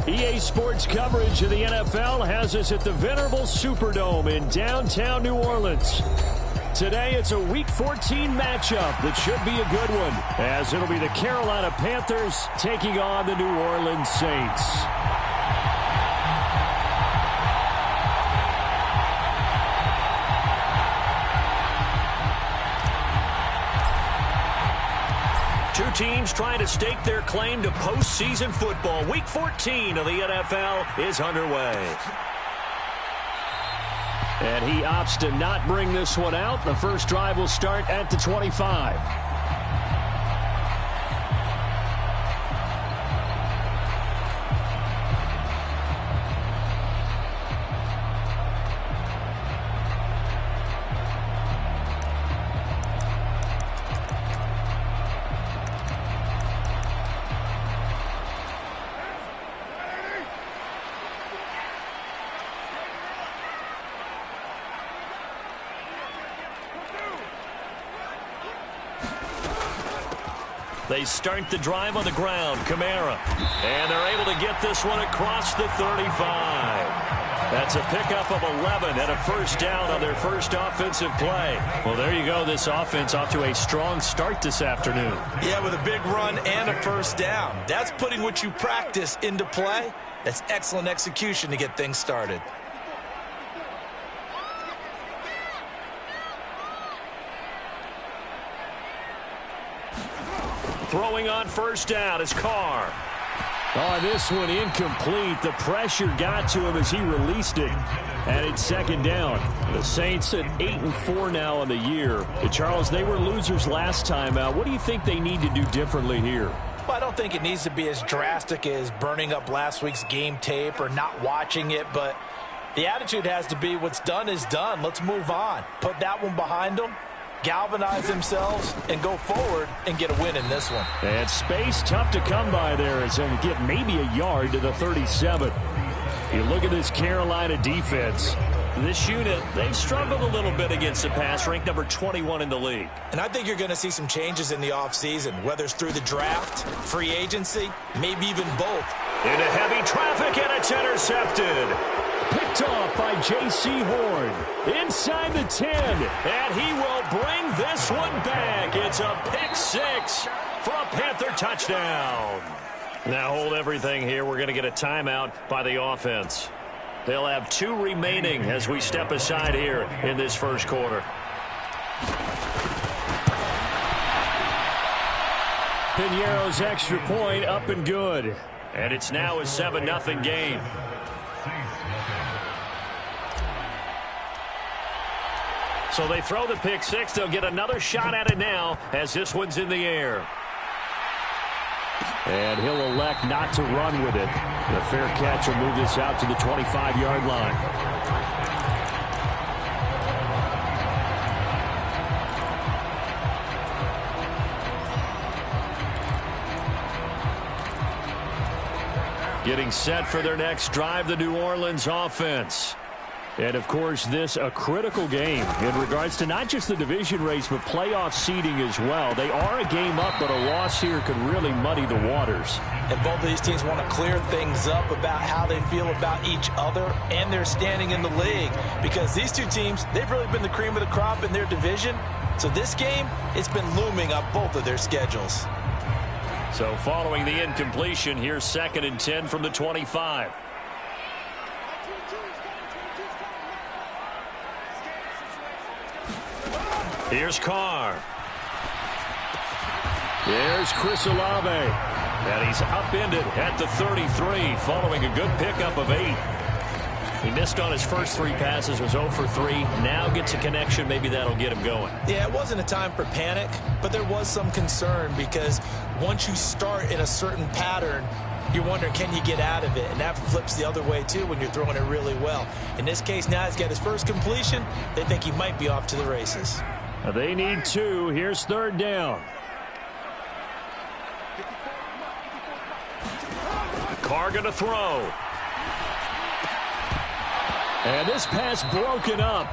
EA Sports coverage of the NFL has us at the venerable Superdome in downtown New Orleans. Today, it's a Week 14 matchup that should be a good one, as it'll be the Carolina Panthers taking on the New Orleans Saints. Two teams trying to stake their claim to postseason football. Week 14 of the NFL is underway. And he opts to not bring this one out. The first drive will start at the 25. They start the drive on the ground. Kamara. And they're able to get this one across the 35. That's a pickup of 11 and a first down on their first offensive play. Well, there you go. This offense off to a strong start this afternoon. Yeah, with a big run and a first down. That's putting what you practice into play. That's excellent execution to get things started. Throwing on first down is Carr. Oh, this one incomplete. The pressure got to him as he released it. And it's second down. The Saints at 8-4 now on the year. Charles, they were losers last time out. What do you think they need to do differently here? Well, I don't think it needs to be as drastic as burning up last week's game tape or not watching it, but the attitude has to be what's done is done. Let's move on. Put that one behind them. Galvanize themselves and go forward and get a win in this one. And space tough to come by there as they get maybe a yard to the 37. You look at this Carolina defense. This unit, they've struggled a little bit against the pass, ranked number 21 in the league. And I think you're going to see some changes in the offseason, whether it's through the draft, free agency, maybe even both. Into heavy traffic, and it's intercepted. Picked off by J.C. Horn. Inside the 10. And he will bring this one back. It's a pick six for a Panther touchdown. Now hold everything here. We're going to get a timeout by the offense. They'll have 2 remaining as we step aside here in this first quarter. Piñeiro's extra point up and good. And it's now a 7-0 game. So they throw the pick six. They'll get another shot at it now as this one's in the air. And he'll elect not to run with it. The fair catch will move this out to the 25-yard line. Getting set for their next drive, the New Orleans offense. And, of course, this a critical game in regards to not just the division race, but playoff seeding as well. They are a game up, but a loss here could really muddy the waters. And both of these teams want to clear things up about how they feel about each other and their standing in the league. Because these two teams, they've really been the cream of the crop in their division. So this game, it's been looming up both of their schedules. So following the incompletion, here's 2nd and 10 from the 25. Here's Carr. There's Chris Olave. And he's upended at the 33 following a good pickup of 8. He missed on his first 3 passes, was 0 for 3. Now gets a connection. Maybe that'll get him going. Yeah, it wasn't a time for panic, but there was some concern because once you start in a certain pattern, you're wondering, can you get out of it? And that flips the other way, too, when you're throwing it really well. In this case, now he's got his first completion. They think he might be off to the races. They need 2. Here's 3rd down. Carr going to throw. And this pass broken up.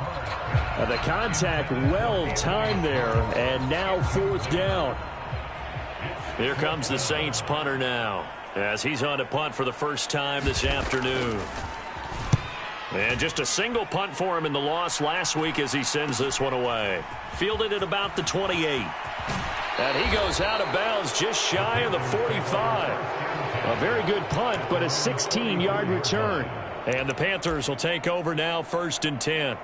The contact well timed there. And now 4th down. Here comes the Saints punter now. as he's on to punt for the first time this afternoon. And just a single punt for him in the loss last week as he sends this one away. Fielded at about the 28. And he goes out of bounds just shy of the 45. A very good punt, but a 16-yard return. And the Panthers will take over now, 1st and 10.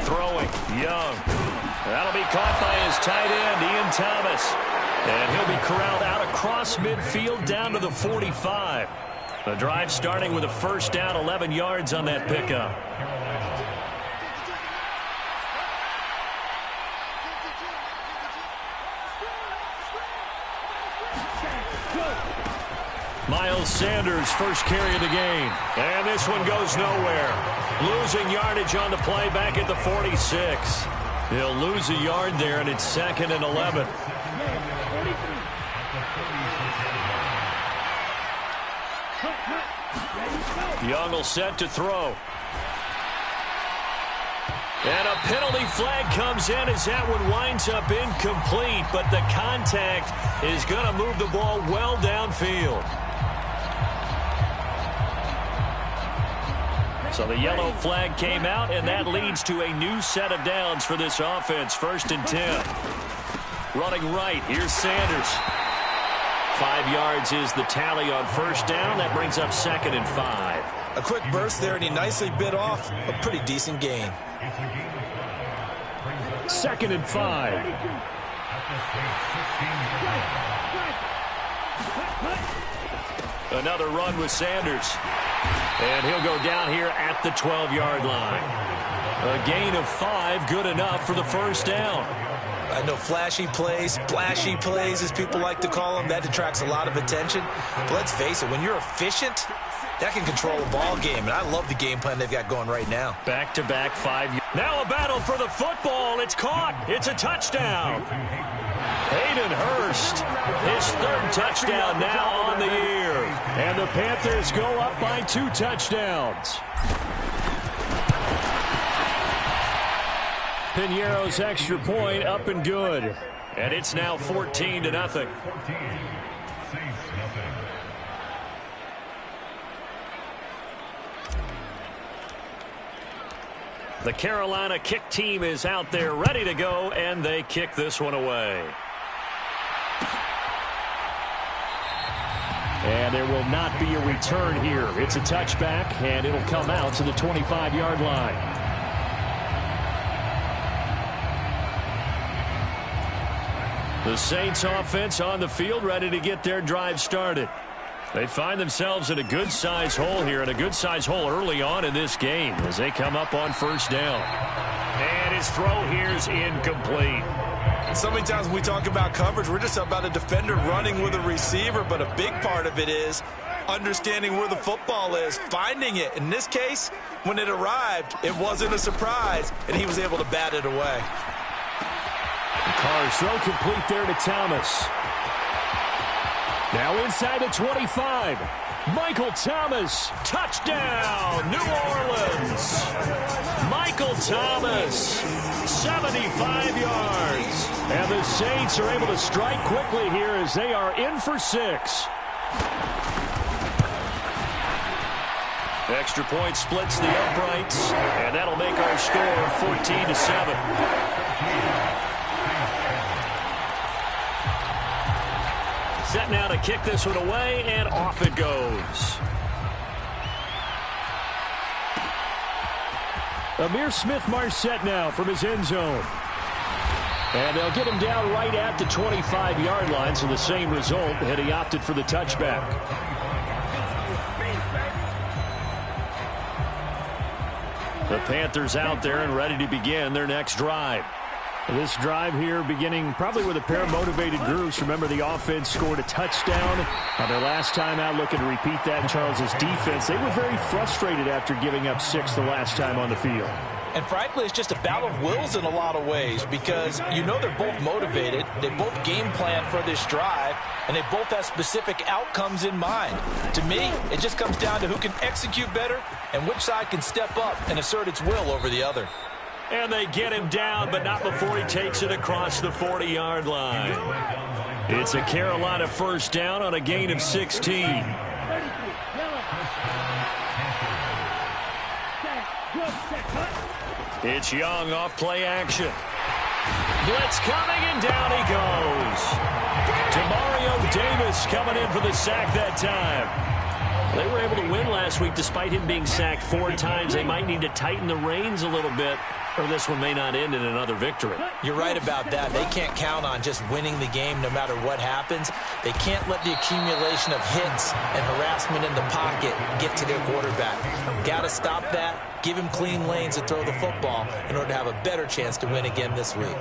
Throwing, Young. That'll be caught by his tight end, Ian Thomas. And he'll be corralled out across midfield down to the 45. The drive starting with a first down, 11 yards on that pickup. Miles Sanders, first carry of the game. And this one goes nowhere. Losing yardage on the play back at the 46. He'll lose a yard there, and it's 2nd and 11. Young will set to throw. And a penalty flag comes in as that one winds up incomplete, but the contact is going to move the ball well downfield. So the yellow flag came out, and that leads to a new set of downs for this offense. 1st and 10. Running right, here's Sanders. 5 yards is the tally on first down. That brings up 2nd and 5. A quick burst there, and he nicely bit off a pretty decent gain. 2nd and 5. Another run with Sanders. And he'll go down here at the 12-yard line. A gain of 5, good enough for the first down. I know flashy plays, splashy plays, as people like to call them, that attracts a lot of attention. But let's face it, when you're efficient, that can control a ball game. And I love the game plan they've got going right now. Back-to-back 5. Now a battle for the football. It's caught. It's a touchdown. Hayden Hurst, his 3rd touchdown now on the year. And the Panthers go up by 2 touchdowns. Piñeiro's extra point up and good. And it's now 14-0. The Carolina kick team is out there ready to go, and they kick this one away. And there will not be a return here. It's a touchback, and it'll come out to the 25-yard line. The Saints offense on the field, ready to get their drive started. They find themselves in a good-sized hole here, and a good-sized hole early on in this game as they come up on first down. And his throw here is incomplete. So many times when we talk about coverage, we're just about a defender running with a receiver, but a big part of it is understanding where the football is, finding it. In this case, when it arrived, it wasn't a surprise, and he was able to bat it away. Carr's throw complete there to Thomas. Now inside the 25. Michael Thomas, touchdown, New Orleans. Michael Thomas, 75 yards. And the Saints are able to strike quickly here as they are in for 6. Extra point splits the uprights, and that'll make our score 14-7. Set now to kick this one away, and off it goes. Amir Smith-Marset now from his end zone. And they'll get him down right at the 25-yard line, so the same result, and he opted for the touchback. The Panthers out there and ready to begin their next drive. This drive here beginning probably with a pair of motivated groups. Remember, the offense scored a touchdown on their last time out, looking to repeat that in Charles's defense. They were very frustrated after giving up 6 the last time on the field. And frankly, it's just a battle of wills in a lot of ways because you know they're both motivated. They both game plan for this drive, and they both have specific outcomes in mind. To me, it just comes down to who can execute better and which side can step up and assert its will over the other. And they get him down, but not before he takes it across the 40-yard line. It's a Carolina first down on a gain of 16. It's Young off play action. Blitz coming, and down he goes. Demario Davis coming in for the sack that time. They were able to win last week despite him being sacked 4 times. They might need to tighten the reins a little bit, or this one may not end in another victory. You're right about that. They can't count on just winning the game no matter what happens. They can't let the accumulation of hits and harassment in the pocket get to their quarterback. Got to stop that, give him clean lanes to throw the football in order to have a better chance to win again this week.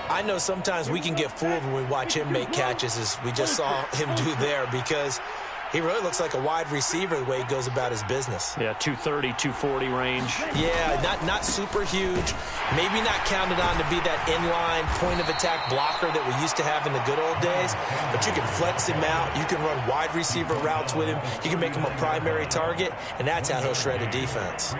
I know sometimes we can get fooled when we watch him make catches, as we just saw him do there, because he really looks like a wide receiver the way he goes about his business. Yeah, 230, 240 range. Yeah, not super huge. Maybe not counted on to be that inline point-of-attack blocker that we used to have in the good old days. But you can flex him out. You can run wide receiver routes with him. You can make him a primary target, and that's how he'll shred a defense.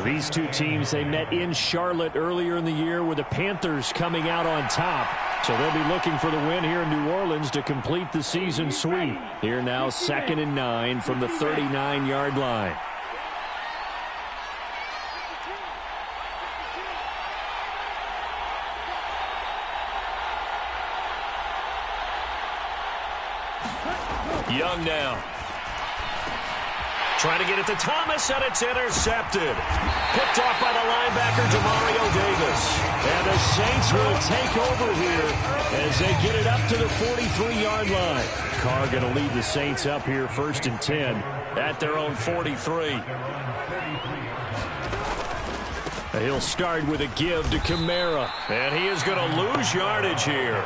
These two teams, they met in Charlotte earlier in the year with the Panthers coming out on top. So they'll be looking for the win here in New Orleans to complete the season sweep. Here now, 2nd and 9 from the 39-yard line. Young now. Trying to get it to Thomas, and it's intercepted. Picked off by the linebacker, Demario Davis. And the Saints will take over here as they get it up to the 43-yard line. Carr going to lead the Saints up here 1st and 10 at their own 43. He'll start with a give to Kamara. And he is going to lose yardage here.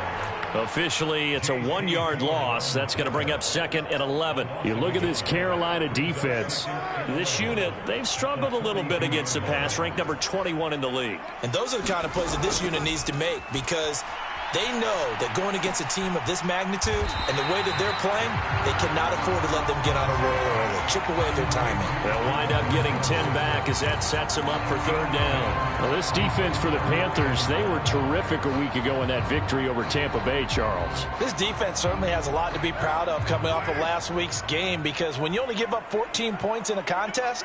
Officially, it's a 1-yard loss. That's going to bring up 2nd and 11. You look at this Carolina defense. This unit, they've struggled a little bit against the pass, ranked number 21 in the league. And those are the kind of plays that this unit needs to make, because they know that going against a team of this magnitude and the way that they're playing, they cannot afford to let them get on a roll early. Chip away at their timing. They'll wind up getting 10 back as that sets them up for 3rd down. Well, this defense for the Panthers, they were terrific a week ago in that victory over Tampa Bay, Charles. This defense certainly has a lot to be proud of coming off of last week's game, because when you only give up 14 points in a contest,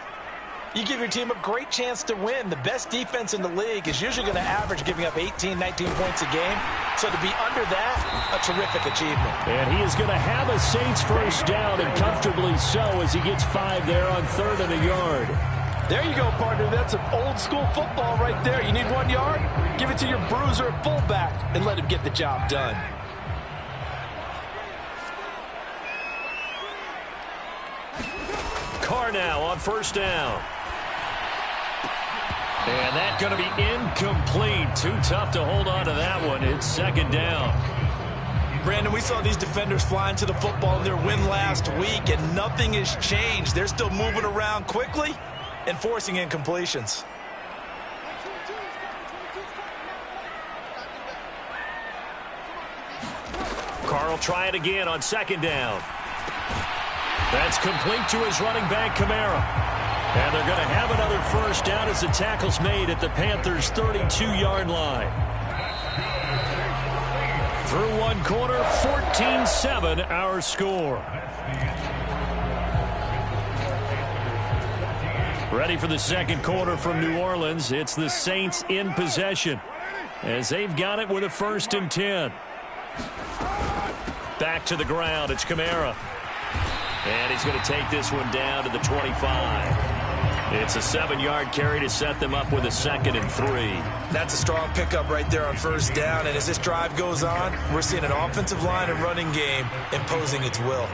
you give your team a great chance to win. The best defense in the league is usually going to average giving up 18, 19 points a game. So to be under that, a terrific achievement. And he is going to have a Saints first down, and comfortably so, as he gets 5 there on 3rd and a yard. There you go, partner. That's some old school football right there. You need 1 yard? Give it to your bruiser at fullback and let him get the job done. Carr now on 1st down. And that's going to be incomplete. Too tough to hold on to that one. It's 2nd down. Brandon, we saw these defenders flying to the football in their win last week, and nothing has changed. They're still moving around quickly and forcing incompletions. Carr will try it again on 2nd down. That's complete to his running back, Kamara. And they're going to have another first down as the tackle's made at the Panthers' 32-yard line. Through 1 quarter, 14-7 our score. Ready for the 2nd quarter from New Orleans. It's the Saints in possession as they've got it with a 1st and 10. Back to the ground. It's Kamara. And he's going to take this one down to the 25. It's a 7-yard carry to set them up with a 2nd and 3. That's a strong pickup right there on 1st down. And as this drive goes on, we're seeing an offensive line and running game imposing its will.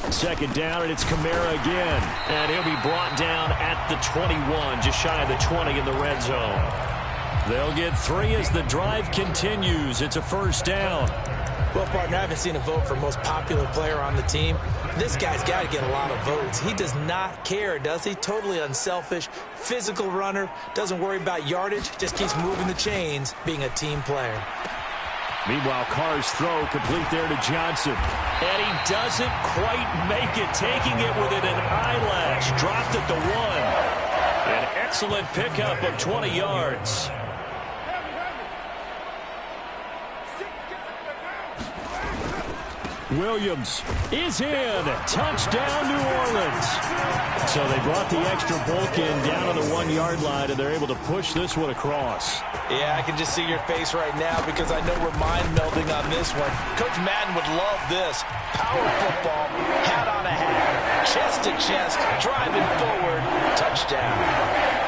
Second down, and it's Kamara again. And he'll be brought down at the 21, just shy of the 20 in the red zone. They'll get 3 as the drive continues. It's a 1st down. Well, partner, I haven't seen a vote for most popular player on the team. This guy's got to get a lot of votes. He does not care, does he? Totally unselfish, physical runner, doesn't worry about yardage, just keeps moving the chains, being a team player. Meanwhile, Carr's throw complete there to Johnson. And he doesn't quite make it, taking it within an eyelash. Dropped at the 1. An excellent pickup of 20 yards. Williams is in. Touchdown, New Orleans. So they brought the extra bulk in down on the 1-yard line, and they're able to push this one across. Yeah, I can just see your face right now because I know we're mind-melding on this one. Coach Madden would love this. Power football, hat on a hat, chest to chest, driving forward, touchdown.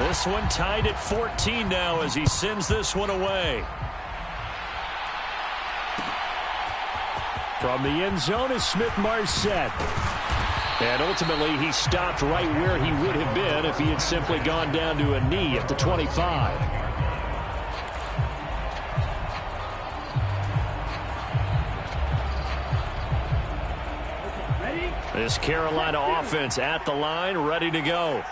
This one tied at 14 now as he sends this one away. From the end zone is Smith-Marset. And ultimately, he stopped right where he would have been if he had simply gone down to a knee at the 25. This Carolina offense at the line, ready to go.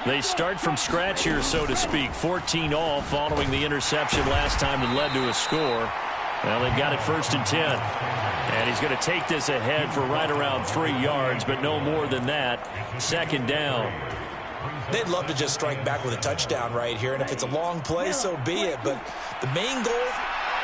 They start from scratch here, so to speak. 14 all following the interception last time that led to a score. Well, they've got it 1st and 10. And he's going to take this ahead for right around 3 yards, but no more than that. 2nd down. They'd love to just strike back with a touchdown right here, and if it's a long play, so be it. But the main goal,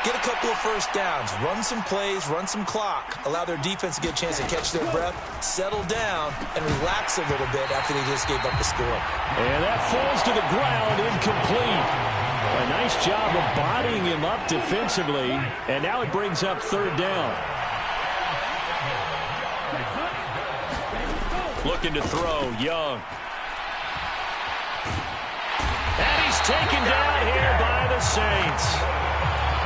get a couple of first downs, run some plays, run some clock, allow their defense to get a chance to catch their breath, settle down, and relax a little bit after they just gave up the score. And that falls to the ground, incomplete. A nice job of bodying him up defensively, and now it brings up 3rd down. Looking to throw, Young. And he's taken down here by the Saints.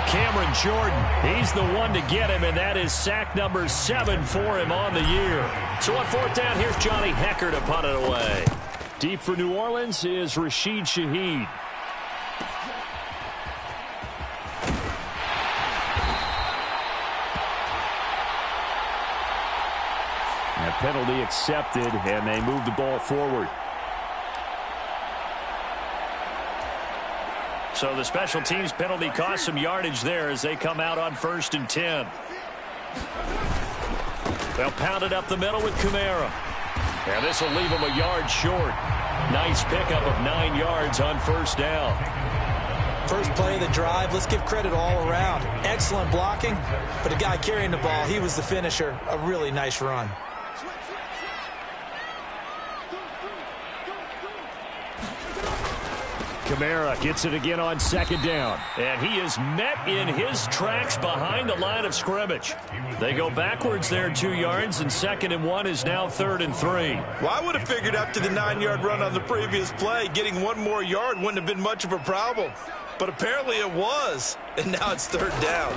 Cameron Jordan, he's the one to get him, and that is sack number 7 for him on the year. So on 4th down, here's Johnny Hecker to punt it away. Deep for New Orleans is Rashid Shaheed. A penalty accepted, and they move the ball forward. So the special teams penalty cost some yardage there as they come out on 1st and 10. They'll pound it up the middle with Kamara. And this will leave them a yard short. Nice pickup of 9 yards on 1st down. First play of the drive, let's give credit all around. Excellent blocking, but the guy carrying the ball, he was the finisher. A really nice run. Kamara gets it again on 2nd down. And he is met in his tracks behind the line of scrimmage. They go backwards there 2 yards, and 2nd and 1 is now 3rd and 3. Well, I would have figured after the 9-yard run on the previous play, getting 1 more yard wouldn't have been much of a problem. But apparently it was, and now it's 3rd down.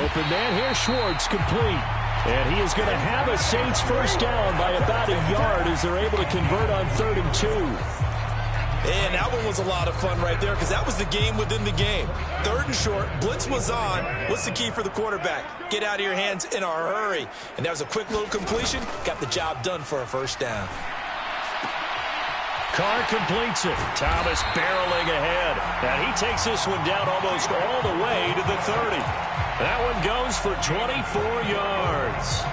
Open man here, Schwartz, complete. And he is going to have a Saints 1st down by about a yard as they're able to convert on 3rd and 2. And that one was a lot of fun right there because that was the game within the game. 3rd and short, blitz was on. What's the key for the quarterback? Get out of your hands in a hurry. And that was a quick little completion. Got the job done for a 1st down. Carr completes it. Thomas barreling ahead. And he takes this one down almost all the way to the 30. That one goes for 24 yards.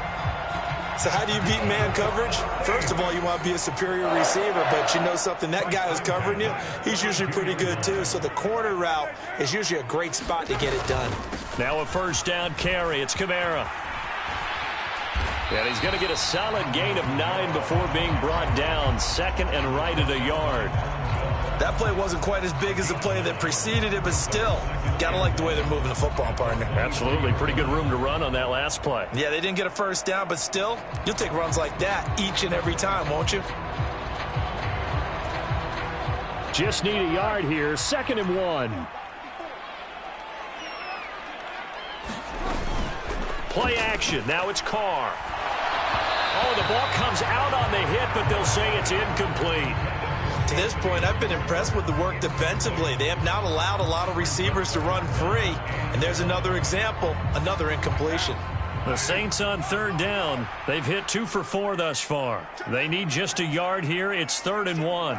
So how do you beat man coverage? First of all, you want to be a superior receiver, but you know something, that guy who's covering you, he's usually pretty good too. So the corner route is usually a great spot to get it done. Now a 1st down carry. It's Kamara. And he's going to get a solid gain of 9 before being brought down. 2nd and right at a yard. That play wasn't quite as big as the play that preceded it, but still, gotta like the way they're moving the football, partner. Absolutely. Pretty good room to run on that last play. Yeah, they didn't get a 1st down, but still, you'll take runs like that each and every time, won't you? Just need a yard here. 2nd and 1. Play action. Now it's Carr. Oh, the ball comes out on the hit, but they'll say it's incomplete. To this point, I've been impressed with the work defensively. They have not allowed a lot of receivers to run free. And there's another example, another incompletion. The Saints on third down. They've hit 2 for 4 thus far. They need just a yard here. It's 3rd and 1.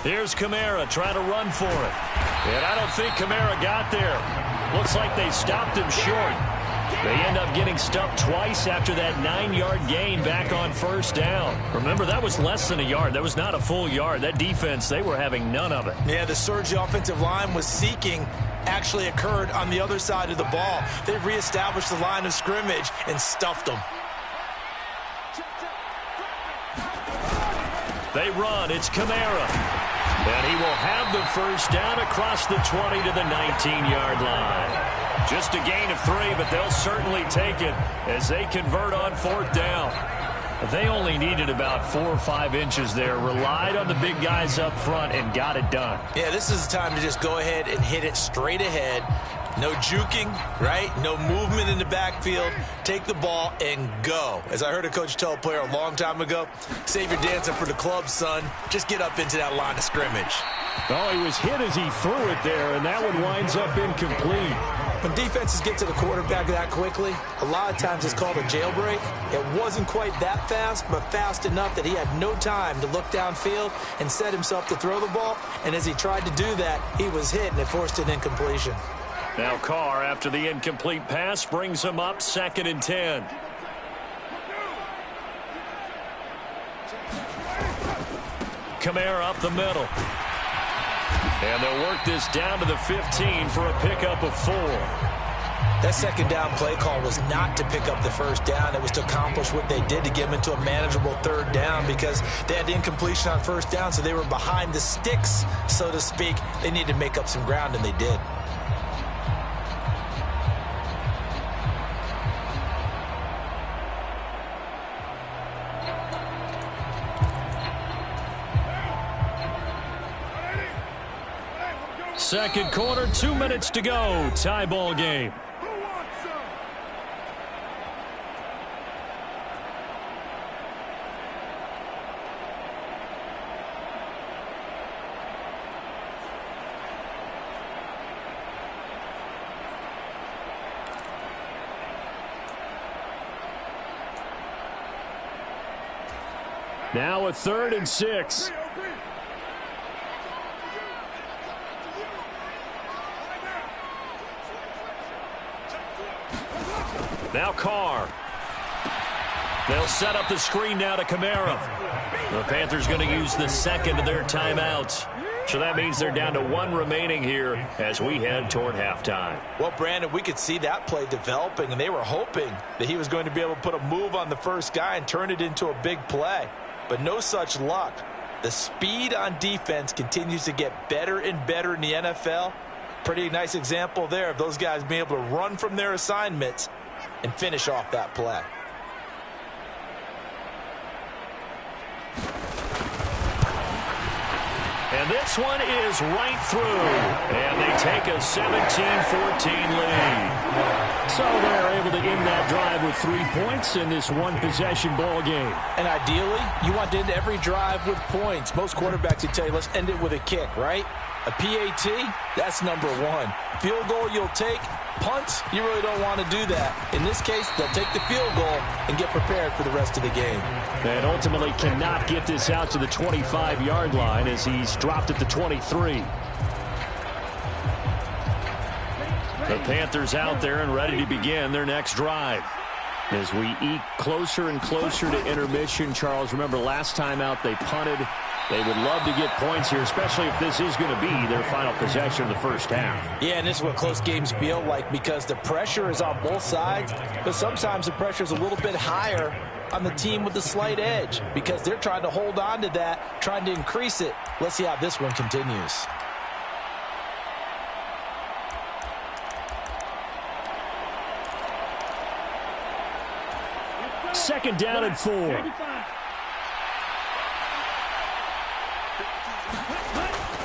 Here's Kamara trying to run for it. And I don't think Kamara got there. Looks like they stopped him short. They end up getting stuffed twice after that 9-yard gain back on first down. Remember, that was less than a yard. That was not a full yard. That defense, they were having none of it. Yeah, the surge the offensive line was seeking actually occurred on the other side of the ball. They reestablished the line of scrimmage and stuffed them. They run. It's Kamara. And he will have the first down across the 20 to the 19-yard line. Just a gain of 3, but they'll certainly take it as they convert on 4th down. They only needed about 4 or 5 inches there, relied on the big guys up front, and got it done. Yeah, this is the time to just go ahead and hit it straight ahead. No juking, right? No movement in the backfield. Take the ball and go. As I heard a coach tell a player a long time ago, save your dancing for the club, son. Just get up into that line of scrimmage. Oh, he was hit as he threw it there, and that one winds up incomplete. When defenses get to the quarterback that quickly, a lot of times it's called a jailbreak. It wasn't quite that fast, but fast enough that he had no time to look downfield and set himself to throw the ball. And as he tried to do that, he was hit, and it forced an incompletion. Now Carr, after the incomplete pass, brings him up 2nd and 10. Kamara up the middle. And they'll work this down to the 15 for a pickup of 4. That second down play call was not to pick up the first down. It was to accomplish what they did to get them into a manageable 3rd down because they had incompletion on first down, so they were behind the sticks, so to speak. They needed to make up some ground, and they did. Second quarter, 2 minutes to go. Tie ball game. Now a 3rd and 6. Now Carr. They'll set up the screen now to Kamara. The Panthers going to use the second of their timeouts. So that means they're down to 1 remaining here as we head toward halftime. Well, Brandon, we could see that play developing, and they were hoping that he was going to be able to put a move on the first guy and turn it into a big play. But no such luck. The speed on defense continues to get better and better in the NFL. Pretty nice example there of those guys being able to run from their assignments and finish off that play. And this one is right through. And they take a 17-14 lead. So they're able to end that drive with 3 points in this one-possession ball game. And ideally, you want to end every drive with points. Most quarterbacks would tell you, let's end it with a kick, right? A PAT, that's number 1. Field goal you'll take. Punts, you really don't want to do that. In this case, they'll take the field goal and get prepared for the rest of the game. And ultimately cannot get this out to the 25-yard line as he's dropped at the 23. The Panthers out there and ready to begin their next drive. As we eke closer and closer to intermission, Charles, remember last time out they punted. They would love to get points here, especially if this is going to be their final possession of the first half. Yeah, and this is what close games feel like because the pressure is on both sides, but sometimes the pressure is a little bit higher on the team with the slight edge because they're trying to hold on to that, trying to increase it. Let's see how this one continues. Second down and 4.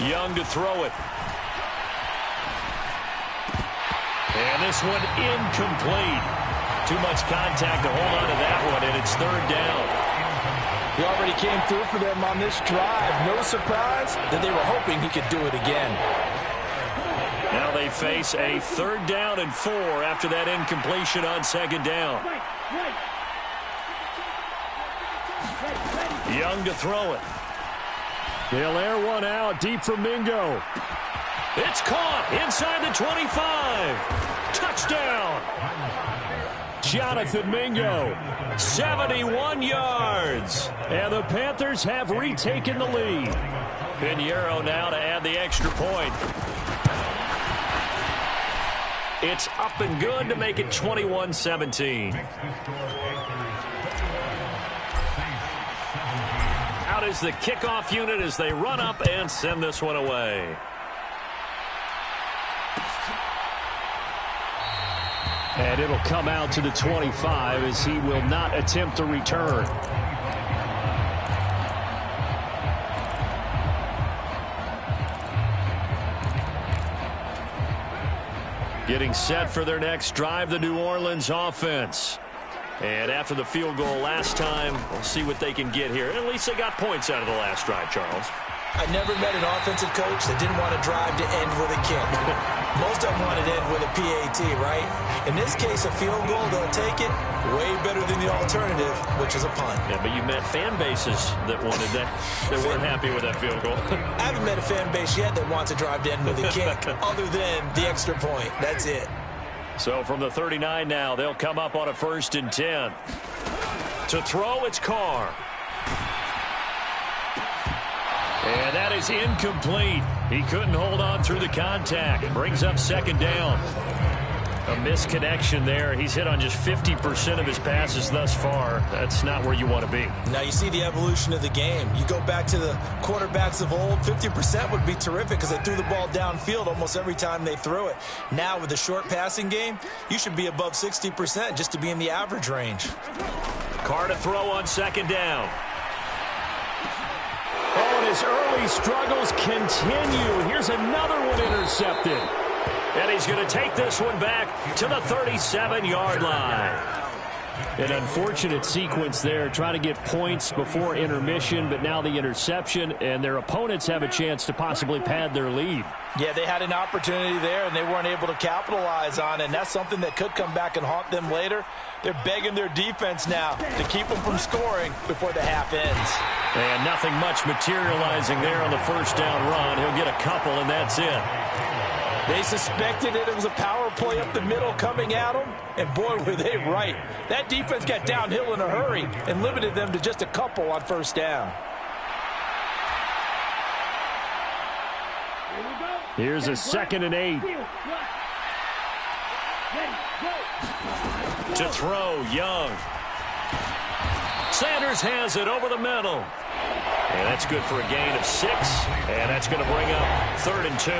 Young to throw it. And this one incomplete. Too much contact to hold on to that one, and it's 3rd down. He already came through for them on this drive. No surprise that they were hoping he could do it again. Now they face a 3rd down and 4 after that incompletion on 2nd down. Young to throw it. They'll air one out deep from Mingo. It's caught inside the 25. Touchdown. Jonathan Mingo, 71 yards. And the Panthers have retaken the lead. Pinheiro now to add the extra point. It's up and good to make it 21-17. Out is the kickoff unit as they run up and send this one away. And it'll come out to the 25 as he will not attempt a return. Getting set for their next drive, the New Orleans offense. And after the field goal last time, we'll see what they can get here. At least they got points out of the last drive, Charles. I never met an offensive coach that didn't want to drive to end with a kick. Most of them wanted to end with a PAT, right? In this case, a field goal, they'll take it. Way better than the alternative, which is a punt. Yeah, but you met fan bases that wanted that, that weren't happy with that field goal. I haven't met a fan base yet that wants to drive to end with a kick, other than the extra point. That's it. So from the 39 now, they'll come up on a 1st and 10. To throw, it's Carr. And that is incomplete. He couldn't hold on through the contact. It brings up 2nd down. A misconnection there. He's hit on just 50% of his passes thus far. That's not where you want to be. Now you see the evolution of the game. You go back to the quarterbacks of old, 50% would be terrific because they threw the ball downfield almost every time they threw it. Now with the short passing game, you should be above 60% just to be in the average range. Carr to throw on 2nd down. Oh, and his early struggles continue. Here's another one intercepted. And he's going to take this one back to the 37-yard line. An unfortunate sequence there, trying to get points before intermission, but now the interception, and their opponents have a chance to possibly pad their lead. Yeah, they had an opportunity there, and they weren't able to capitalize on it, and that's something that could come back and haunt them later. They're begging their defense now to keep them from scoring before the half ends. And nothing much materializing there on the 1st down run. He'll get a couple, and that's it. They suspected it was a power play up the middle coming at them, and boy, were they right. That defense got downhill in a hurry and limited them to just a couple on 1st down. Here's a 2nd and 8. To throw, Young. Sanders has it over the middle. And that's good for a gain of 6. And that's going to bring up 3rd and 2.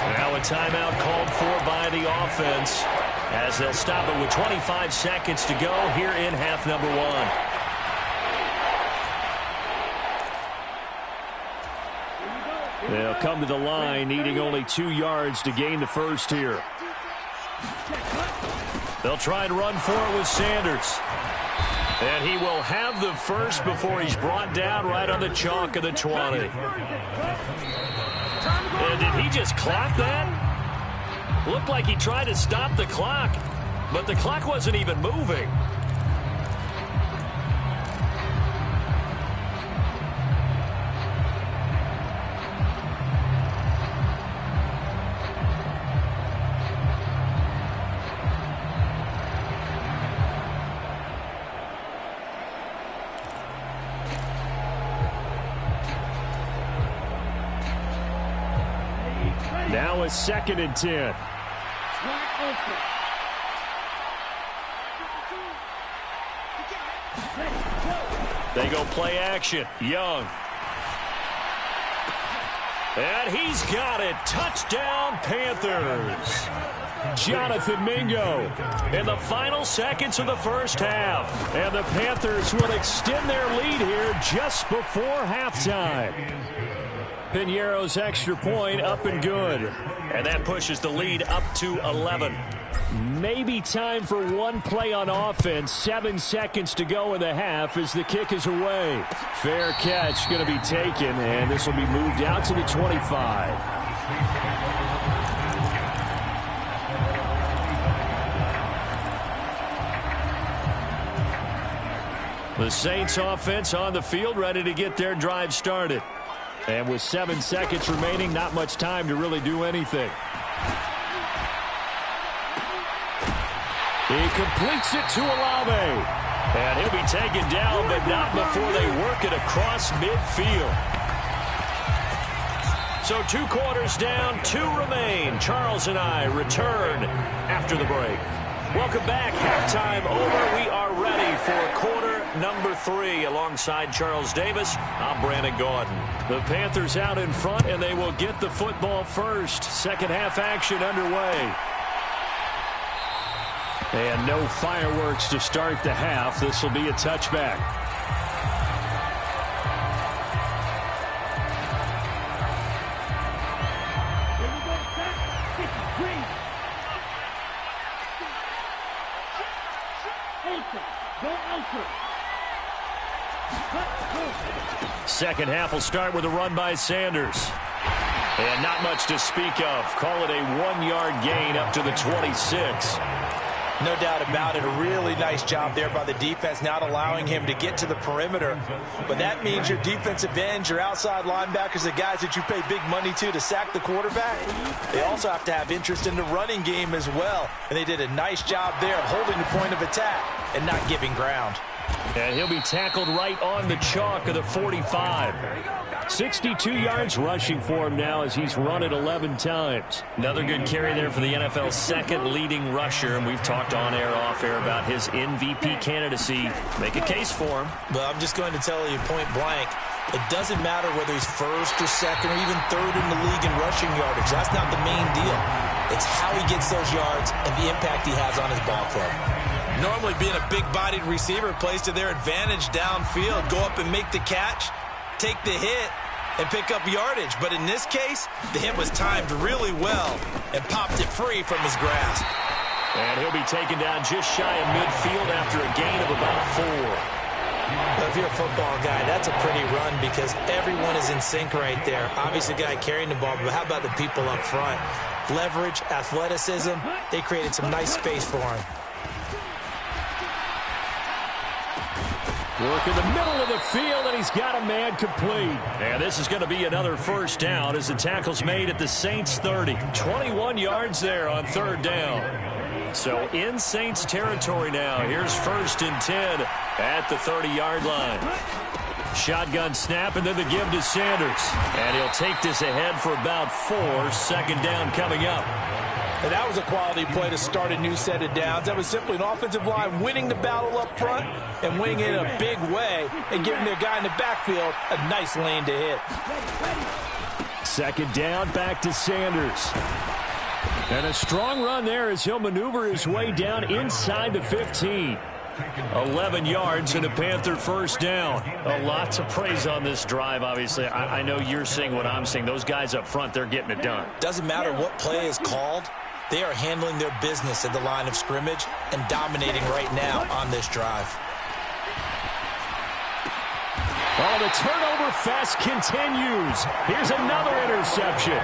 Now a timeout called for by the offense as they'll stop it with 25 seconds to go here in half number 1. They'll come to the line, needing only 2 yards to gain the 1st here. They'll try and run for it with Sanders. And he will have the 1st before he's brought down right on the chalk of the 20. And did he just clock that? Looked like he tried to stop the clock, but the clock wasn't even moving. Now a 2nd and 10. They go play action. Young. And he's got it. Touchdown, Panthers. Jonathan Mingo in the final seconds of the 1st half. And the Panthers will extend their lead here just before halftime. Pinheiro's extra point up and good. And that pushes the lead up to 11. Maybe time for one play on offense. 7 seconds to go in the half as the kick is away. Fair catch going to be taken, and this will be moved out to the 25. The Saints offense on the field, ready to get their drive started. And with 7 seconds remaining, not much time to really do anything. He completes it to Olave. And he'll be taken down, but not before they work it across midfield. So 2 quarters down, 2 remain. Charles and I return after the break. Welcome back. Halftime over. We are ready for quarter number 3. Alongside Charles Davis, I'm Brandon Gaudin. The Panthers out in front, and they will get the football first. Second half action underway. And no fireworks to start the half. This will be a touchback. Second half will start with a run by Sanders. And not much to speak of. Call it a 1-yard gain up to the 26. No doubt about it. A really nice job there by the defense, not allowing him to get to the perimeter. But that means your defensive ends, your outside linebackers, the guys that you pay big money to sack the quarterback, they also have to have interest in the running game as well. And they did a nice job there of holding the point of attack and not giving ground. And he'll be tackled right on the chalk of the 45. 62 yards rushing for him now as he's run it 11 times. Another good carry there for the NFL's second leading rusher, and we've talked on air, off air about his MVP candidacy. Make a case for him. Well, I'm just going to tell you point blank, it doesn't matter whether he's first or second or even third in the league in rushing yardage. That's not the main deal. It's how he gets those yards and the impact he has on his ball club. Normally being a big-bodied receiver plays to their advantage downfield. Go up and make the catch, take the hit, and pick up yardage. But in this case, the hit was timed really well and popped it free from his grasp. And he'll be taken down just shy of midfield after a gain of about 4. Well, if you're a football guy, that's a pretty run because everyone is in sync right there. Obviously, the guy carrying the ball, but how about the people up front? Leverage, athleticism, they created some nice space for him. Work in the middle of the field, and he's got a man complete. And this is going to be another first down as the tackle's made at the Saints' 30. 21 yards there on third down. So in Saints territory now. Here's 1st and 10 at the 30-yard line. Shotgun snap, and then the give to Sanders. And he'll take this ahead for about 4. Second down coming up. And that was a quality play to start a new set of downs. That was simply an offensive line winning the battle up front and winning it in a big way and giving their guy in the backfield a nice lane to hit. Second down, back to Sanders. And a strong run there as he'll maneuver his way down inside the 15. 11 yards and a Panther first down. A lot to praise on this drive, obviously. I know you're seeing what I'm seeing. Those guys up front, they're getting it done. Doesn't matter what play is called. They are handling their business at the line of scrimmage and dominating right now on this drive. Oh, the turnover fest continues. Here's another interception.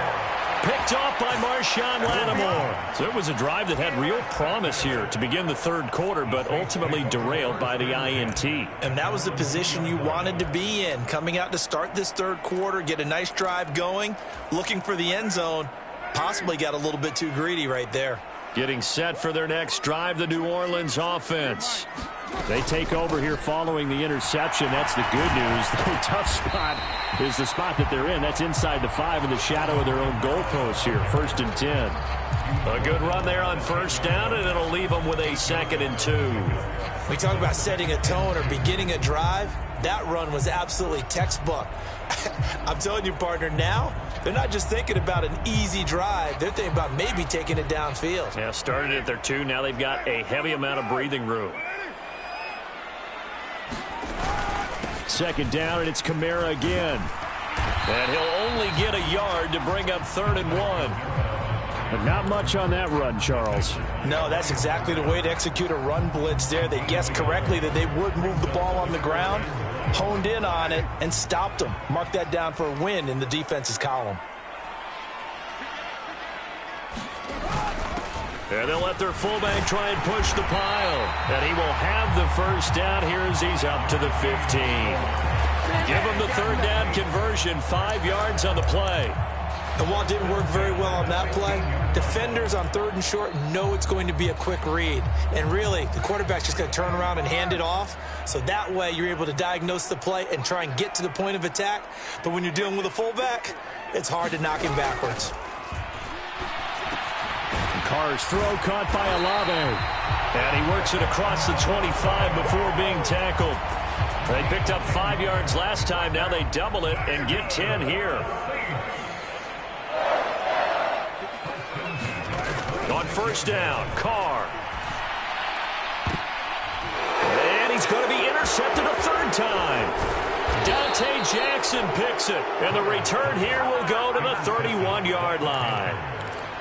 Picked off by Marshawn Lattimore. So it was a drive that had real promise here to begin the third quarter, but ultimately derailed by the INT. And that was the position you wanted to be in, coming out to start this third quarter, get a nice drive going, looking for the end zone. Possibly got a little bit too greedy right there. Getting set for their next drive, the New Orleans offense. They take over here following the interception. That's the good news. The tough spot is the spot that they're in. That's inside the 5 in the shadow of their own goalpost here. 1st and 10. A good run there on first down, and it'll leave them with a 2nd and 2. We talk about setting a tone or beginning a drive. That run was absolutely textbook. I'm telling you, partner, now they're not just thinking about an easy drive. They're thinking about maybe taking it downfield. Yeah, started at their 2. Now they've got a heavy amount of breathing room. Second down, and it's Kamara again. And he'll only get a yard to bring up 3rd and 1. But not much on that run, Charles. No, that's exactly the way to execute a run blitz there. They guessed correctly that they would move the ball on the ground, honed in on it, and stopped them. Mark that down for a win in the defense's column. And they'll let their fullback try and push the pile. And he will have the first down here as he's up to the 15. Give him the third down conversion, 5 yards on the play. And while it didn't work very well on that play, defenders on 3rd and short know it's going to be a quick read. And really, the quarterback's just going to turn around and hand it off. So that way, you're able to diagnose the play and try and get to the point of attack. But when you're dealing with a fullback, it's hard to knock him backwards. Carr's throw caught by Olave. And he works it across the 25 before being tackled. They picked up 5 yards last time. Now they double it and get 10 here. On first down, Carr. And he's going to be intercepted a 3rd time. Dante Jackson picks it. And the return here will go to the 31-yard line.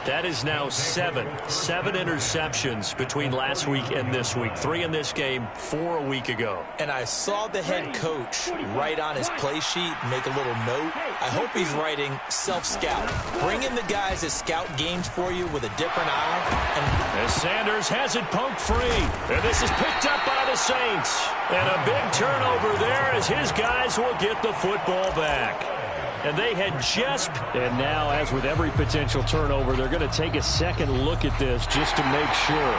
That is now 7 interceptions between last week and this week. 3 in this game, 4 a week ago. And I saw the head coach write on his play sheet, make a little note. I hope he's writing self-scout. Bring in the guys that scout games for you with a different eye. As Sanders has it poked free. And this is picked up by the Saints. And a big turnover there as his guys will get the football back. And they had just... And now, as with every potential turnover, they're going to take a second look at this just to make sure.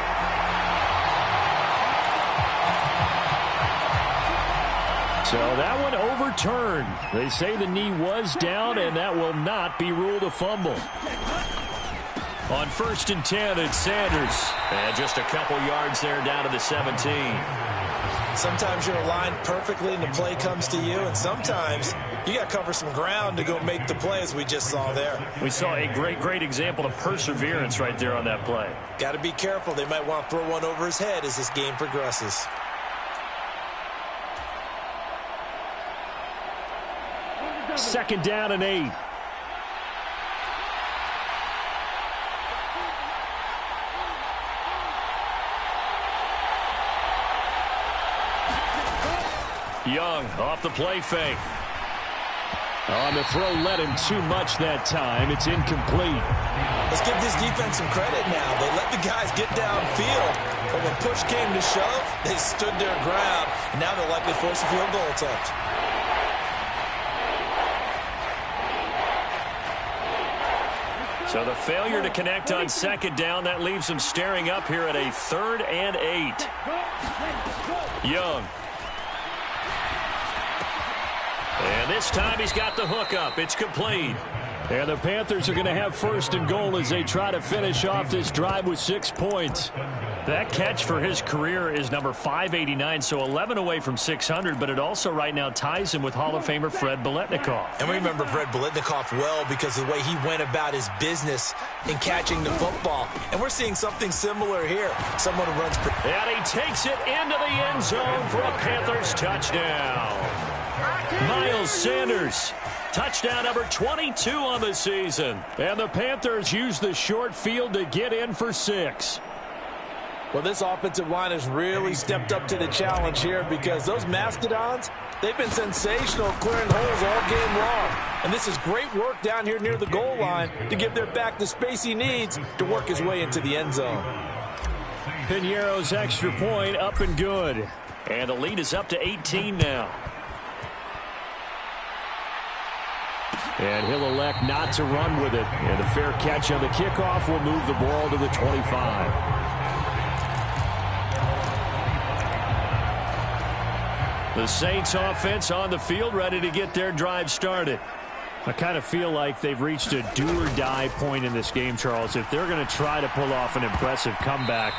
So that one overturned. They say the knee was down, and that will not be ruled a fumble. On 1st and 10, it's Sanders. And just a couple yards there down to the 17. Sometimes you're aligned perfectly and the play comes to you, and sometimes you got to cover some ground to go make the play, as we just saw there. We saw a great example of perseverance right there on that play. Got to be careful. They might want to throw one over his head as this game progresses. Second down and 8. Young off the play fake. On the throw, led him too much that time. It's incomplete. Let's give this defense some credit now. They let the guys get downfield, but when push came to shove, they stood their ground, and now they'll likely force a field goal attempt. So the failure to connect on 2nd down, that leaves them staring up here at a 3rd and 8. Young. And this time he's got the hook up. It's complete. And the Panthers are going to have 1st and goal as they try to finish off this drive with 6 points. That catch for his career is number 589, so 11 away from 600, but it also right now ties him with Hall of Famer Fred Biletnikoff. And we remember Fred Biletnikoff well because of the way he went about his business in catching the football. And we're seeing something similar here. Someone who runs... And he takes it into the end zone for a Panthers touchdown. Miles Sanders, touchdown number 22 on the season. And the Panthers use the short field to get in for 6. Well, this offensive line has really stepped up to the challenge here because those Mastodons, they've been sensational clearing holes all game long. And this is great work down here near the goal line to give their back the space he needs to work his way into the end zone. Piñeiro's extra point up and good. And the lead is up to 18 now. And he'll elect not to run with it. And a fair catch on the kickoff will move the ball to the 25. The Saints offense on the field, ready to get their drive started. I kind of feel like they've reached a do-or-die point in this game, Charles. If they're going to try to pull off an impressive comeback,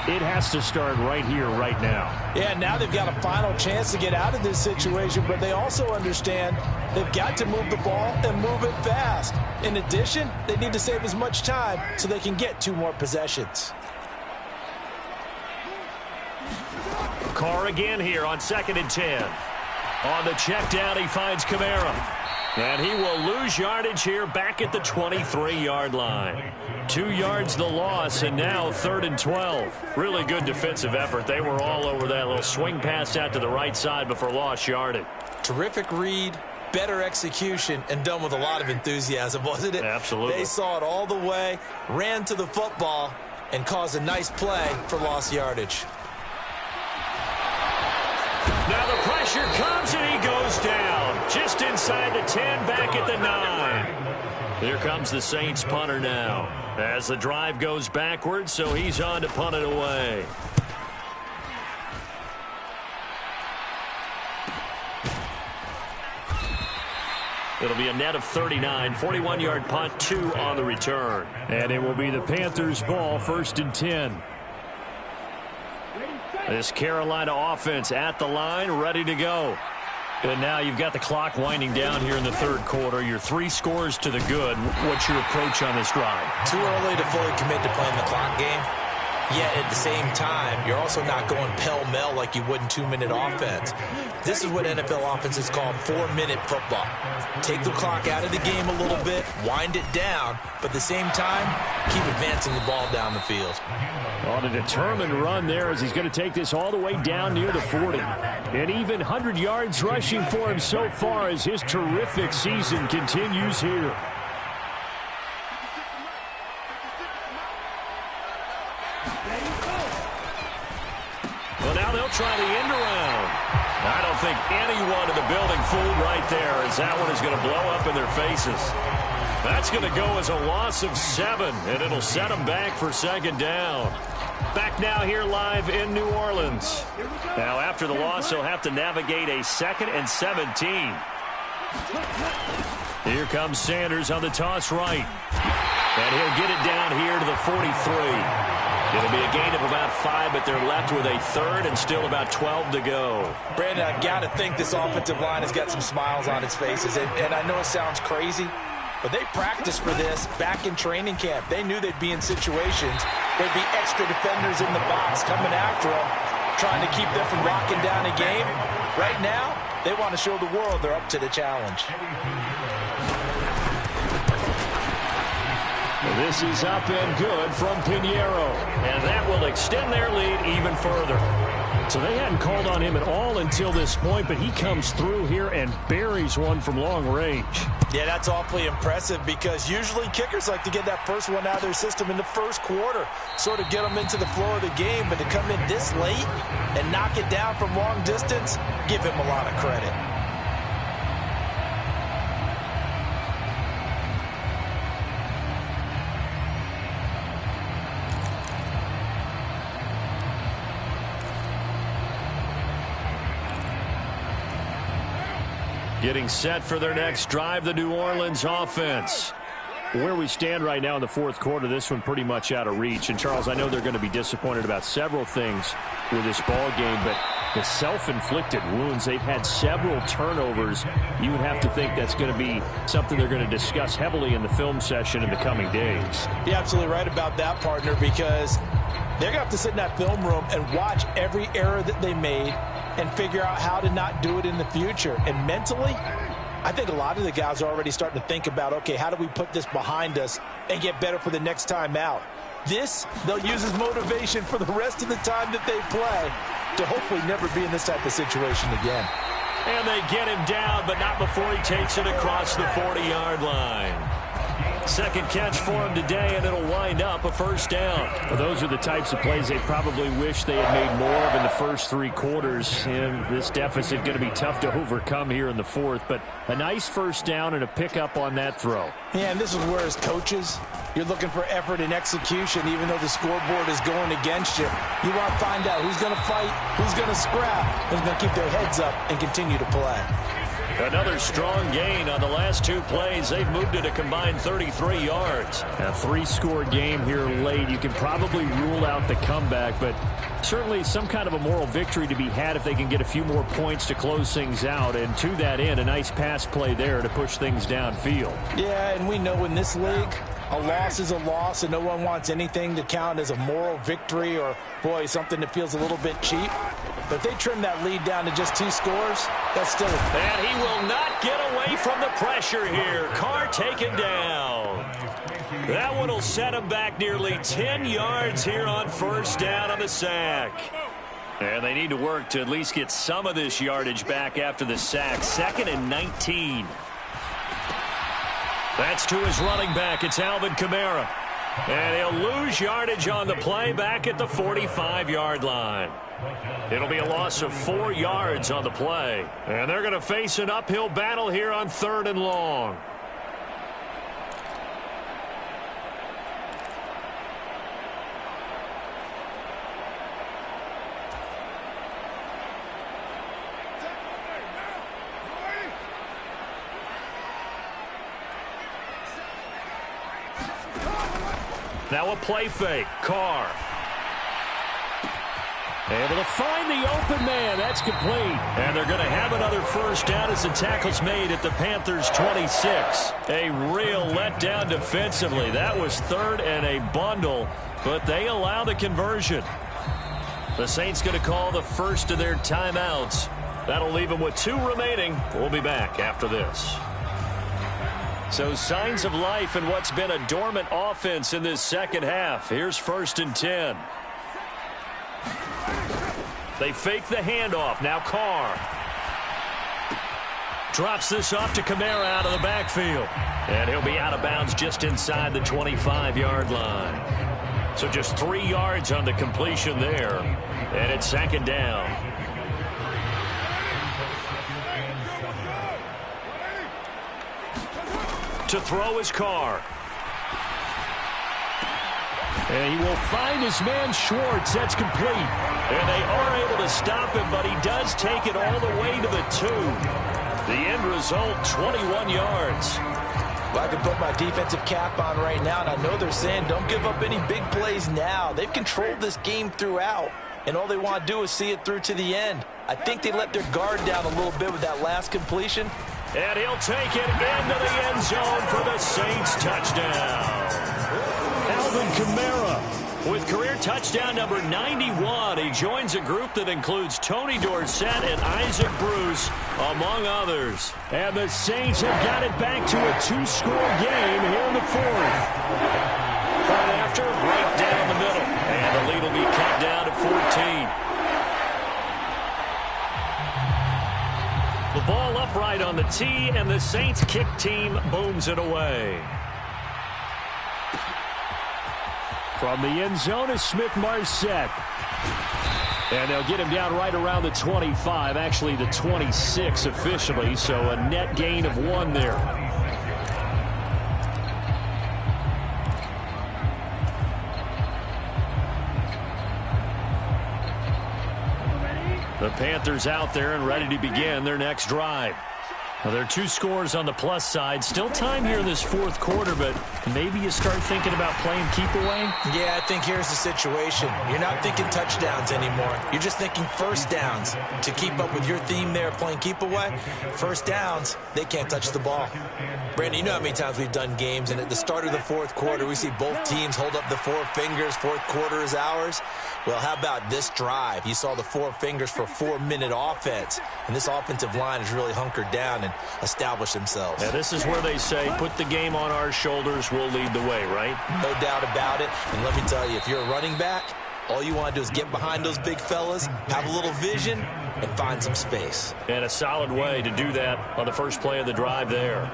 it has to start right here, right now. Yeah, now they've got a final chance to get out of this situation, but they also understand they've got to move the ball and move it fast. In addition, they need to save as much time so they can get 2 more possessions. Carr again here on 2nd and 10. On the check down, he finds Kamara. And he will lose yardage here back at the 23-yard line. 2 yards the loss, and now 3rd and 12. Really good defensive effort. They were all over that little swing pass out to the right side before lost yardage. Terrific read, better execution, and done with a lot of enthusiasm, wasn't it? Absolutely. They saw it all the way, ran to the football, and caused a nice play for lost yardage. Now the pressure comes, and he goes down. Just inside the 10, back at the 9. Here comes the Saints punter now. As the drive goes backwards, so he's on to punt it away. It'll be a net of 39, 41-yard punt, 2 on the return. And it will be the Panthers' ball, 1st and 10. This Carolina offense at the line, ready to go. And now you've got the clock winding down here in the 3rd quarter. You're 3 scores to the good. What's your approach on this drive? Too early to fully commit to playing the clock game. Yet at the same time, you're also not going pell-mell like you would in 2-minute offense. This is what NFL offenses call 4-minute football. Take the clock out of the game a little bit, wind it down, but at the same time, keep advancing the ball down the field. On a determined run there as he's going to take this all the way down near the 40. And even 100 yards rushing for him so far as his terrific season continues here. Well, now they'll try the end around. I don't think anyone in the building fooled right there, as that one is going to blow up in their faces. That's going to go as a loss of 7, and it'll set them back for 2nd down. Back now here live in New Orleans. Now after the loss, he'll have to navigate a 2nd and 17. Here comes Sanders on the toss right. And he'll get it down here to the 43. It'll be a gain of about 5, but they're left with a 3rd and still about 12 to go. Brandon, I've got to think this offensive line has got some smiles on its faces. And I know it sounds crazy, but they practiced for this back in training camp. They knew they'd be in situations. There'd be extra defenders in the box coming after them, trying to keep them from locking down a game. Right now, they want to show the world they're up to the challenge. This is up and good from Pinheiro, and that will extend their lead even further. So they hadn't called on him at all until this point, but he comes through here and buries one from long range. Yeah, that's awfully impressive because usually kickers like to get that first one out of their system in the 1st quarter, sort of get them into the flow of the game, but to come in this late and knock it down from long distance, give him a lot of credit. Getting set for their next drive, the New Orleans offense. Where we stand right now in the 4th quarter, this one pretty much out of reach. And, Charles, I know they're going to be disappointed about several things with this ball game, but the self-inflicted wounds, they've had several turnovers. You would have to think that's going to be something they're going to discuss heavily in the film session in the coming days. You're absolutely right about that, partner, because they're going to have to sit in that film room and watch every error that they made and figure out how to not do it in the future. And mentally, I think a lot of the guys are already starting to think about, okay, how do we put this behind us and get better for the next time out? This, they'll use as motivation for the rest of the time that they play to hopefully never be in this type of situation again. And they get him down, but not before he takes it across the 40-yard line. 2nd catch for him today, and it'll wind up a 1st down. Well, those are the types of plays they probably wish they had made more of in the first 3 quarters. And this deficit going to be tough to overcome here in the 4th. But a nice 1st down and a pickup on that throw. Yeah, and this is where, as coaches, you're looking for effort and execution, even though the scoreboard is going against you. You want to find out who's going to fight, who's going to scrap, who's going to keep their heads up and continue to play. Another strong gain on the last 2 plays. They've moved it a combined 33 yards. A 3-score game here late. You can probably rule out the comeback, but certainly some kind of a moral victory to be had if they can get a few more points to close things out. And to that end, a nice pass play there to push things downfield. Yeah, and we know in this league, a loss is a loss, and no one wants anything to count as a moral victory or, boy, something that feels a little bit cheap. But if they trim that lead down to just 2 scores, that's still a... And he will not get away from the pressure here. Carr taken down. That one will set him back nearly 10 yards here on first down on the sack. And they need to work to at least get some of this yardage back after the sack. 2nd and 19. That's to his running back. It's Alvin Kamara. And he'll lose yardage on the play back at the 45-yard line. It'll be a loss of 4 yards on the play. And they're going to face an uphill battle here on 3rd and long. Now a play fake. Carr. Able to find the open man. That's complete. And they're going to have another first down as the tackle's made at the Panthers' 26. A real letdown defensively. That was 3rd and a bundle, but they allow the conversion. The Saints going to call the first of their timeouts. That'll leave them with 2 remaining. We'll be back after this. So signs of life in what's been a dormant offense in this second half. Here's 1st and 10. They fake the handoff. Now Carr. Drops this off to Kamara out of the backfield. And he'll be out of bounds just inside the 25-yard line. So just 3 yards on the completion there. And it's 2nd down. To throw his Carr. And he will find his man Schwartz. That's complete. And they are able to stop him, but he does take it all the way to the 2. The end result, 21 yards. Well, I can put my defensive cap on right now, and I know they're saying don't give up any big plays now. They've controlled this game throughout, and all they want to do is see it through to the end. I think they let their guard down a little bit with that last completion. And he'll take it into the end zone for the Saints touchdown. Alvin Kamara with career touchdown number 91. He joins a group that includes Tony Dorsett and Isaac Bruce, among others. And the Saints have got it back to a 2-score game here in the 4th. Right after, right down the middle. And the lead will be cut down to 14. The ball upright on the tee, and the Saints kick team booms it away. From the end zone is Smith-Marset. And they'll get him down right around the 25, actually the 26 officially, so a net gain of 1 there. The Panthers out there and ready to begin their next drive. Well, there are 2 scores on the plus side. Still time here in this 4th quarter, but maybe you start thinking about playing keep away? Yeah, I think here's the situation. You're not thinking touchdowns anymore. You're just thinking first downs. To keep up with your theme there, playing keep away, first downs, they can't touch the ball. Brandon, you know how many times we've done games, and at the start of the 4th quarter, we see both teams hold up the 4 fingers, 4th quarter is ours. Well, how about this drive? You saw the 4 fingers for 4-minute offense, and this offensive line is really hunkered down and established themselves. Yeah, this is where they say, put the game on our shoulders, we'll lead the way, right? No doubt about it. And let me tell you, if you're a running back, all you want to do is get behind those big fellas, have a little vision, and find some space. And a solid way to do that on the first play of the drive there.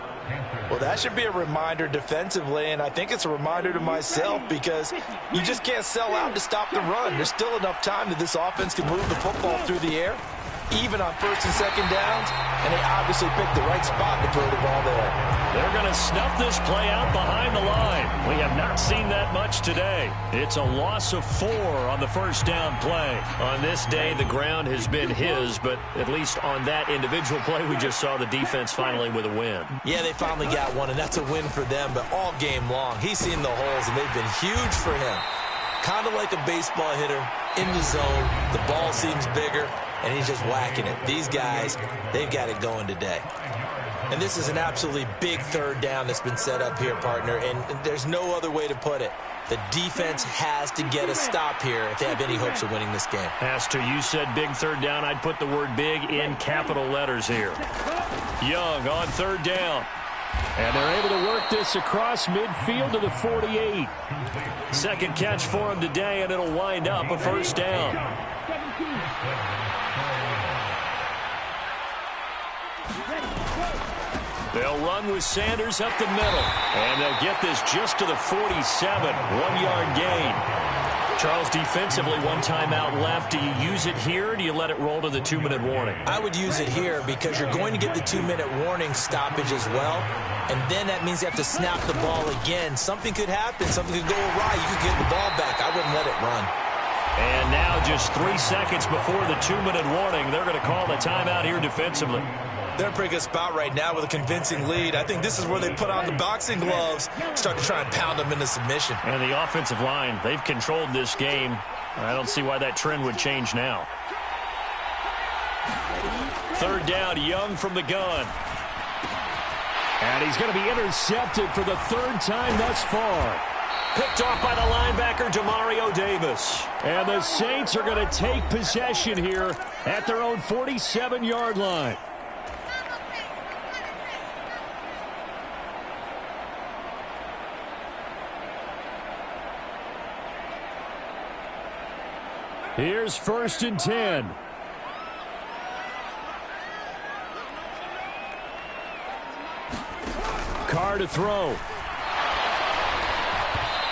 Well, that should be a reminder defensively, and I think it's a reminder to myself because you just can't sell out to stop the run. There's still enough time that this offense can move the football through the air, even on 1st and 2nd downs, and they obviously picked the right spot to throw the ball there. They're going to snuff this play out behind the line. We have not seen that much today. It's a loss of 4 on the first down play. On this day, the ground has been his, but at least on that individual play, we just saw the defense finally with a win. Yeah, they finally got one, and that's a win for them, but all game long, he's seen the holes, and they've been huge for him. Kind of like a baseball hitter in the zone. The ball seems bigger, and he's just whacking it. These guys, they've got it going today. And this is an absolutely big 3rd down that's been set up here, partner, and there's no other way to put it. The defense has to get a stop here if they have any hopes of winning this game. Has to. You said big third down. I'd put the word big in capital letters here. Young on third down. And they're able to work this across midfield to the 48. Second catch for him today, and it'll wind up a first down. They'll run with Sanders up the middle. And they'll get this just to the 47. 1-yard gain. Charles, defensively, one timeout left. Do you use it here, or do you let it roll to the 2-minute warning? I would use it here because you're going to get the 2-minute warning stoppage as well. And then that means you have to snap the ball again. Something could happen. Something could go awry. You could get the ball back. I wouldn't let it run. And now just 3 seconds before the 2-minute warning, they're going to call the timeout here defensively. They're in a pretty good spot right now with a convincing lead. I think this is where they put on the boxing gloves, start to try and pound them into submission. And the offensive line, they've controlled this game. I don't see why that trend would change now. Third down, Young from the gun. And he's going to be intercepted for the third time thus far. Picked off by the linebacker, Demario Davis. And the Saints are going to take possession here at their own 47-yard line. Here's 1st and 10. Carr to throw.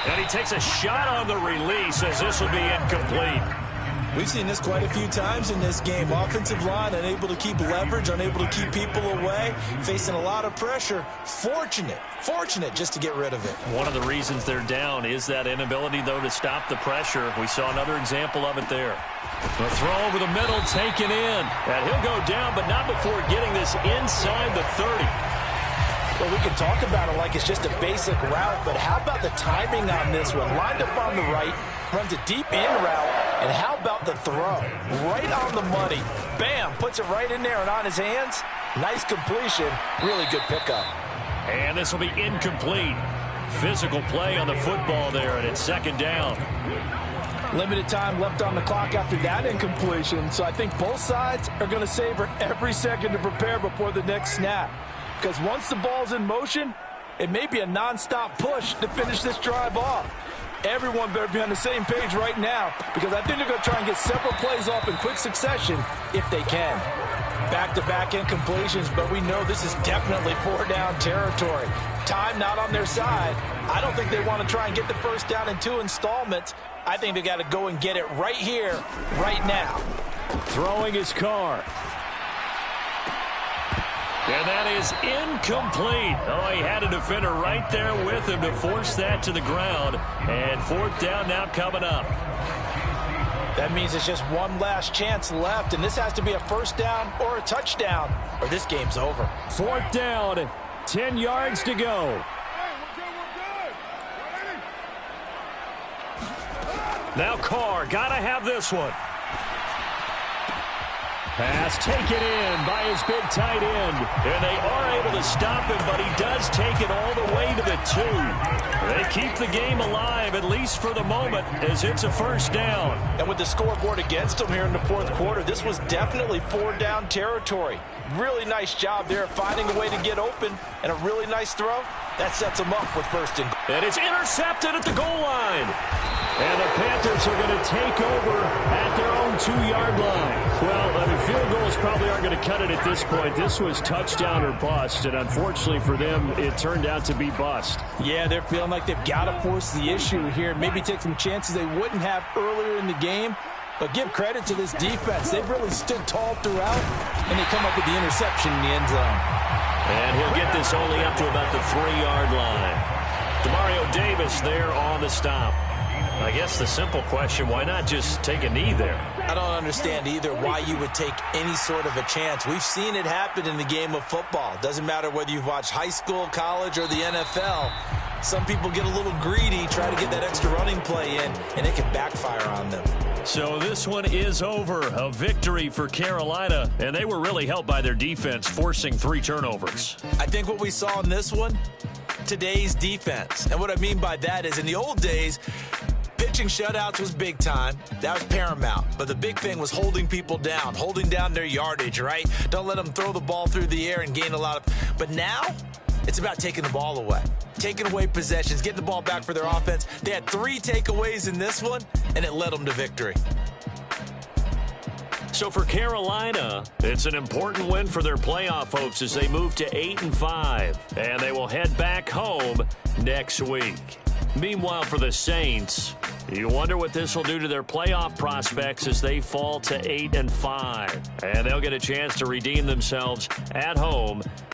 And he takes a shot on the release as this will be incomplete. We've seen this quite a few times in this game. Offensive line unable to keep leverage, unable to keep people away, facing a lot of pressure. Fortunate just to get rid of it. One of the reasons they're down is that inability, though, to stop the pressure. We saw another example of it there. The throw over the middle taken in. And he'll go down, but not before getting this inside the 30. Well, we can talk about it like it's just a basic route, but how about the timing on this one? Lined up on the right, runs a deep in route, and how about the throw? Right on the money. Bam, puts it right in there and on his hands. Nice completion. Really good pickup. And this will be incomplete. Physical play on the football there, and it's second down. Limited time left on the clock after that incompletion, so I think both sides are going to savor every second to prepare before the next snap. Because once the ball's in motion, it may be a nonstop push to finish this drive off. Everyone better be on the same page right now, because I think they're going to try and get several plays off in quick succession if they can. Back-to-back incompletions, but we know this is definitely 4-down territory. Time not on their side. I don't think they want to try and get the first down in 2 installments. I think they got to go and get it right here, right now. Throwing his Carr. And that is incomplete. Oh, he had a defender right there with him to force that to the ground. And 4th down now coming up. That means it's just one last chance left, and this has to be a first down or a touchdown, or this game's over. 4th down, 10 yards to go. Now Carr, gotta have this one. Pass taken in by his big tight end. And they are able to stop him, but he does take it all the way to the 2. They keep the game alive, at least for the moment, as it's a first down. And with the scoreboard against them here in the 4th quarter, this was definitely 4-down territory. Really nice job there finding a way to get open, and a really nice throw. That sets them up with 1st and goal. And it's intercepted at the goal line. And the Panthers are going to take over at their own 2-yard line. Well, field goals probably aren't going to cut it at this point. This was touchdown or bust, and unfortunately for them, it turned out to be bust. Yeah, they're feeling like they've got to force the issue here. Maybe take some chances they wouldn't have earlier in the game. But give credit to this defense. They've really stood tall throughout, and they come up with the interception in the end zone. And he'll get this only up to about the 3-yard line. Demario Davis there on the stop. I guess the simple question, why not just take a knee there? I don't understand either why you would take any sort of a chance. We've seen it happen in the game of football. Doesn't matter whether you've watched high school, college, or the NFL. Some people get a little greedy, try to get that extra running play in, and it can backfire on them. So this one is over. A victory for Carolina, and they were really helped by their defense, forcing 3 turnovers. I think what we saw in this one, today's defense. And what I mean by that is in the old days, pitching shutouts was big time. That was paramount. But the big thing was holding people down, holding down their yardage, right? Don't let them throw the ball through the air and gain a lot of... But now, it's about taking the ball away. Taking away possessions, getting the ball back for their offense. They had 3 takeaways in this one, and it led them to victory. So for Carolina, it's an important win for their playoff hopes as they move to 8-5, and they will head back home next week. Meanwhile, for the Saints, you wonder what this will do to their playoff prospects as they fall to 8-5, and they'll get a chance to redeem themselves at home